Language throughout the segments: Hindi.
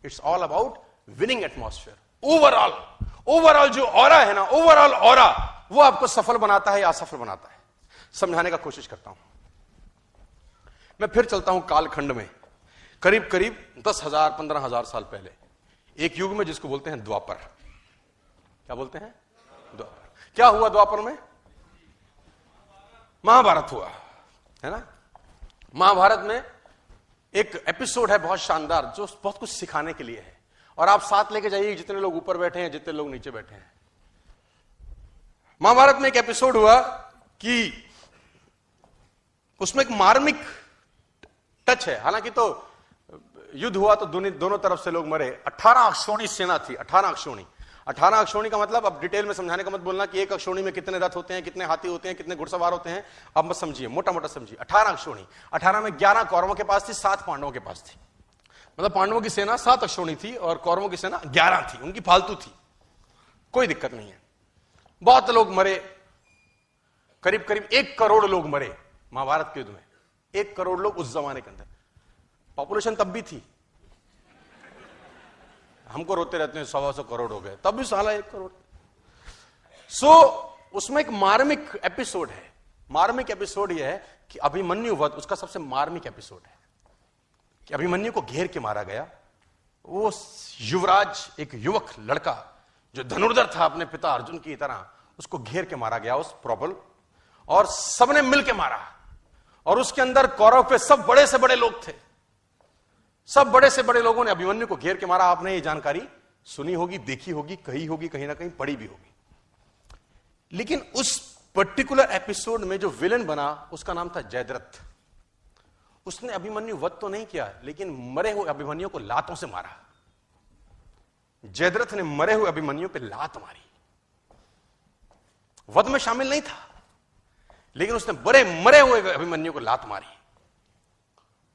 It's all about winning atmosphere. Overall जो ऑरा है ना, ओवरऑल ऑरा, वो आपको सफल बनाता है या असफल बनाता है। समझाने का कोशिश करता हूं। मैं फिर चलता हूं कालखंड में, करीब करीब 10,000 15,000 साल पहले, एक युग में जिसको बोलते हैं द्वापर। क्या बोलते हैं? द्वापर। क्या हुआ द्वापर में? महाभारत हुआ, है ना। महाभारत में एक एपिसोड है बहुत शानदार, जो बहुत कुछ सिखाने के लिए है, और आप साथ लेके जाइए जितने लोग ऊपर बैठे हैं, जितने लोग नीचे बैठे हैं। महाभारत में एक एपिसोड हुआ कि उसमें एक मार्मिक टच है। हालांकि तो युद्ध हुआ तो दोनों तरफ से लोग मरे। 18 अक्षौणी सेना थी। 18 अक्षौणी। 18 अक्षौणी का मतलब, अब डिटेल में समझाने का मत बोलना कि एक अक्षौणी में कितने रथ होते हैं, कितने हाथी होते हैं, कितने घुड़सवार होते हैं, अब मत समझिए, मोटा मोटा समझिए। 18 अक्षौणी। 18 में 11 कौरवों के पास थी, 7 पांडवों के पास थी। मतलब पांडवों की सेना 7 अक्षौणी थी और कौरवों की सेना 11 थी। उनकी फालतू थी, कोई दिक्कत नहीं है। बहुत लोग मरे, करीब करीब 1 करोड़ लोग मरे महाभारत के युद्ध में। 1 करोड़ लोग उस जमाने के अंदर। पॉपुलेशन तब भी थी, हमको रोते रहते हैं 100 करोड़ हो गए, तब भी साला 1 करोड़। सो उसमें एक मार्मिक एपिसोड है। मार्मिक एपिसोड यह है कि अभिमन्यु वध उसका सबसे मार्मिक एपिसोड है कि अभिमन्यु को घेर के मारा गया। वो युवराज, एक युवक लड़का जो धनुर्धर था अपने पिता अर्जुन की तरह, उसको घेर के मारा गया उस प्रबल, और सबने मिल के मारा। और उसके अंदर कौरव पे सब बड़े से बड़े लोग थे। सब बड़े से बड़े लोगों ने अभिमन्यु को घेर के मारा। आपने ये जानकारी सुनी होगी, देखी होगी, कही होगी, कहीं ना कहीं पढ़ी भी होगी। लेकिन उस पर्टिकुलर एपिसोड में जो विलेन बना उसका नाम था जयद्रथ। उसने अभिमन्यु वध तो नहीं किया, लेकिन मरे हुए अभिमन्यु को लातों से मारा। जयद्रथ ने मरे हुए अभिमन्यु पे लात मारी। वध में शामिल नहीं था, लेकिन उसने मरे हुए अभिमन्यु को लात मारी।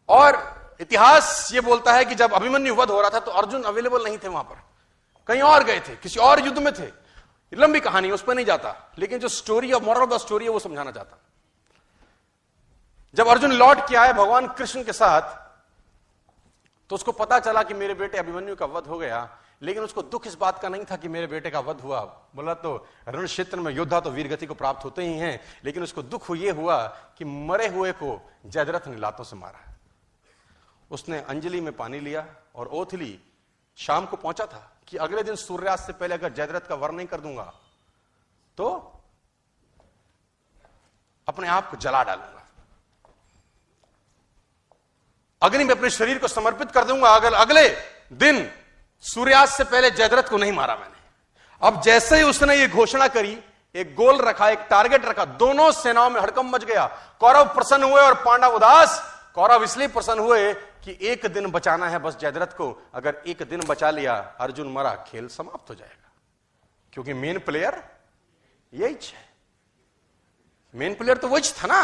और इतिहास यह बोलता है कि जब अभिमन्यु वध हो रहा था तो अर्जुन अवेलेबल नहीं थे वहां पर, कहीं और गए थे, किसी और युद्ध में थे। लंबी कहानी, उस पर नहीं जाता, लेकिन जो story of moral of the story है वो समझाना चाहता। जब अर्जुन लौट के आए भगवान कृष्ण के साथ, तो उसको पता चला कि मेरे बेटे अभिमन्यु का वध हो गया। लेकिन उसको दुख इस बात का नहीं था कि मेरे बेटे का वध हुआ। बोला तो रण क्षेत्र में योद्धा तो वीरगति को प्राप्त होते ही हैं, लेकिन उसको दुख यह हुआ कि मरे हुए को जयद्रथ ने लातों से मारा। उसने अंजलि में पानी लिया और ओथ ली। शाम को पहुंचा था कि अगले दिन सूर्यास्त से पहले अगर जयद्रथ का वर्ण नहीं कर दूंगा तो अपने आप को जला डालूंगा, अग्नि में अपने शरीर को समर्पित कर दूंगा अगर अगले दिन सूर्यास्त से पहले जयद्रथ को नहीं मारा मैंने। अब जैसे ही उसने ये घोषणा करी, एक गोल रखा, एक टारगेट रखा, दोनों सेनाओं में हड़कंप मच गया। कौरव प्रसन्न हुए और पांडव उदास। कौरव इसलिए प्रसन्न हुए कि एक दिन बचाना है बस जयद्रथ को। अगर एक दिन बचा लिया, अर्जुन मरा, खेल समाप्त हो जाएगा, क्योंकि मेन प्लेयर यही है। मेन प्लेयर तो वही था ना।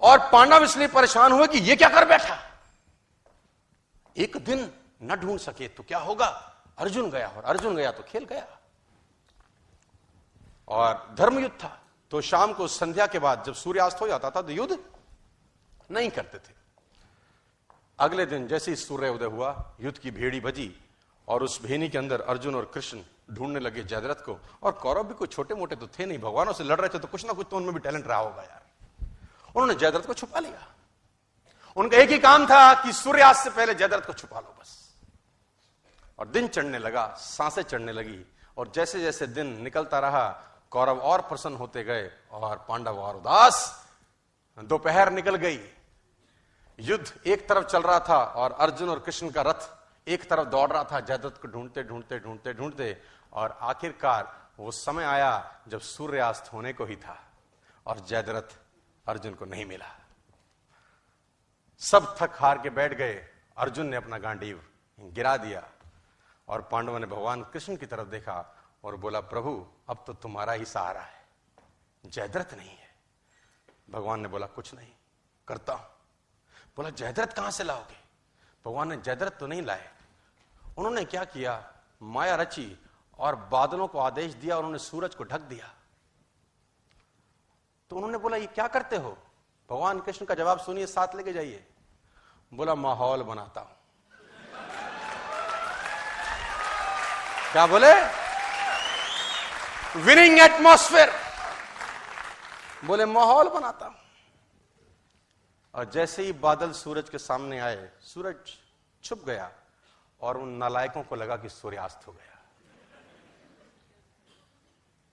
और पांडव इसलिए परेशान हुए कि ये क्या कर बैठा, एक दिन न ढूंढ सके तो क्या होगा। अर्जुन गया, और अर्जुन गया तो खेल गया। और धर्मयुद्ध था, तो शाम को संध्या के बाद जब सूर्यास्त हो जाता था तो युद्ध नहीं करते थे। अगले दिन जैसे ही सूर्य उदय हुआ, युद्ध की भेड़ी बजी, और उस भेनी के अंदर अर्जुन और कृष्ण ढूंढने लगे जयद्रथ को। और कौरव भी कोई छोटे मोटे तो थे नहीं, भगवानों से लड़ रहे थे, तो कुछ ना कुछ तो उनमें भी टैलेंट रहा होगा यार। उन्होंने जयद्रथ को छुपा लिया। उनका एक ही काम था कि सूर्यास्त से पहले जयद्रथ को छुपा लो बस। और दिन चढ़ने लगा, सांसें चढ़ने लगी, और जैसे जैसे दिन निकलता रहा कौरव और प्रसन्न होते गए और पांडव और उदास। दोपहर निकल गई, युद्ध एक तरफ चल रहा था और अर्जुन और कृष्ण का रथ एक तरफ दौड़ रहा था जयद्रथ को ढूंढते ढूंढते ढूंढते ढूंढते। और आखिरकार वो समय आया जब सूर्यास्त होने को ही था और जयद्रथ अर्जुन को नहीं मिला। सब थक हार के बैठ गए। अर्जुन ने अपना गांडीव गिरा दिया और पांडवों ने भगवान कृष्ण की तरफ देखा और बोला, प्रभु अब तो तुम्हारा ही सहारा है, जयद्रथ नहीं है। भगवान ने बोला, कुछ नहीं, करता हूं। बोला, जयद्रथ कहां से लाओगे? भगवान ने जयद्रथ तो नहीं लाए। उन्होंने क्या किया, माया रची और बादलों को आदेश दिया और उन्होंने सूरज को ढक दिया। तो उन्होंने बोला, ये क्या करते हो? भगवान कृष्ण का जवाब सुनिए, साथ लेके जाइए। बोला, माहौल बनाता हूं। क्या बोले? विनिंग एटमॉस्फेयर, बोले माहौल बनाता हूं। और जैसे ही बादल सूरज के सामने आए, सूरज छुप गया और उन नालायकों को लगा कि सूर्यास्त हो गया।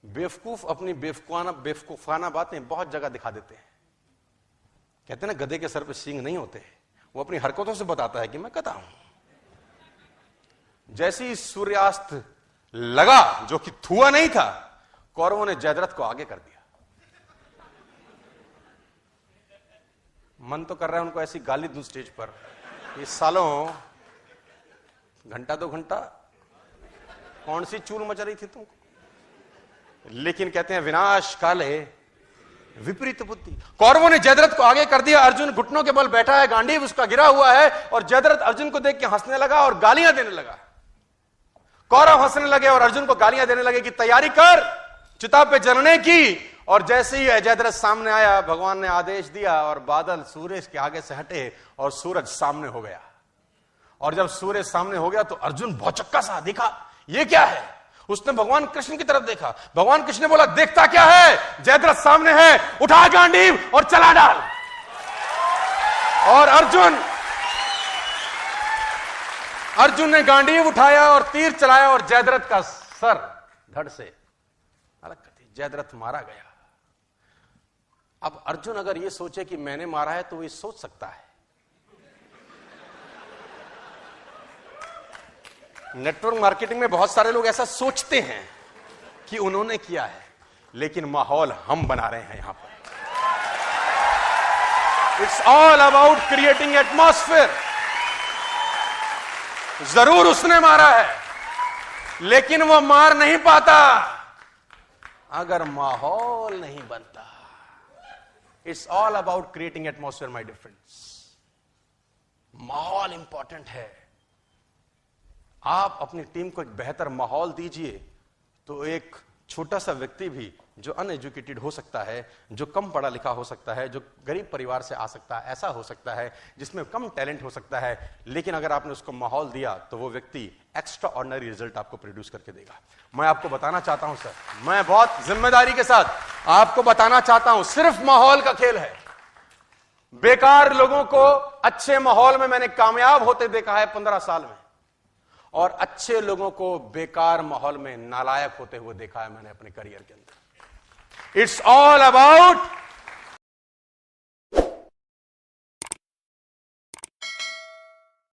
बेवकूफ अपनी बेवकूफाना बातें बहुत जगह दिखा देते हैं। कहते हैं ना, गधे के सर पे सींग नहीं होते, वो अपनी हरकतों से बताता है कि मैं गधा हूं। जैसे ही सूर्यास्त लगा, जो कि हुआ नहीं था, कौरवों ने जयद्रथ को आगे कर दिया। मन तो कर रहा है उनको ऐसी गाली दूं स्टेज पर, ये सालों घंटा 2 घंटा कौन सी चूल मचा रही थी तुमको। लेकिन कहते हैं विनाश काले विपरीत बुद्धि। कौरवों ने जयद्रथ को आगे कर दिया। अर्जुन घुटनों के बल बैठा है, गांडीव उसका गिरा हुआ है, और जयद्रथ अर्जुन को देख के हंसने लगा और गालियां देने लगा। कौरव हंसने लगे और अर्जुन को गालियां देने लगे कि तैयारी कर चिता पे जलने की। और जैसे ही जयद्रथ सामने आया, भगवान ने आदेश दिया और बादल सूरज के आगे से हटे और सूरज सामने हो गया। और जब सूरज सामने हो गया तो अर्जुन भौचक्का सा देखा, ये क्या है? उसने भगवान कृष्ण की तरफ देखा। भगवान कृष्ण ने बोला, देखता क्या है, जयद्रथ सामने है, उठा गांडीव और चला डाल। और अर्जुन ने गांडीव उठाया और तीर चलाया और जयद्रथ का सर धड़ से अलग कर दिया। जयद्रथ मारा गया। अब अर्जुन अगर ये सोचे कि मैंने मारा है तो वो सोच सकता है। नेटवर्क मार्केटिंग में बहुत सारे लोग ऐसा सोचते हैं कि उन्होंने किया है, लेकिन माहौल हम बना रहे हैं यहां पर। It's all about creating atmosphere. जरूर उसने मारा है, लेकिन वो मार नहीं पाता अगर माहौल नहीं बनता। It's all about creating atmosphere my dear friends. माहौल इंपॉर्टेंट है। आप अपनी टीम को एक बेहतर माहौल दीजिए तो एक छोटा सा व्यक्ति भी जो अनएजुकेटेड हो सकता है, जो कम पढ़ा लिखा हो सकता है, जो गरीब परिवार से आ सकता है, ऐसा हो सकता है जिसमें कम टैलेंट हो सकता है, लेकिन अगर आपने उसको माहौल दिया तो वो व्यक्ति एक्स्ट्रा ऑर्डिनरी रिजल्ट आपको प्रोड्यूस करके देगा। मैं आपको बताना चाहता हूं सर, मैं बहुत जिम्मेदारी के साथ आपको बताना चाहता हूं, सिर्फ माहौल का खेल है। बेकार लोगों को अच्छे माहौल में मैंने कामयाब होते देखा है 15 साल में, और अच्छे लोगों को बेकार माहौल में नालायक होते हुए देखा है मैंने अपने करियर के अंदर। It's all about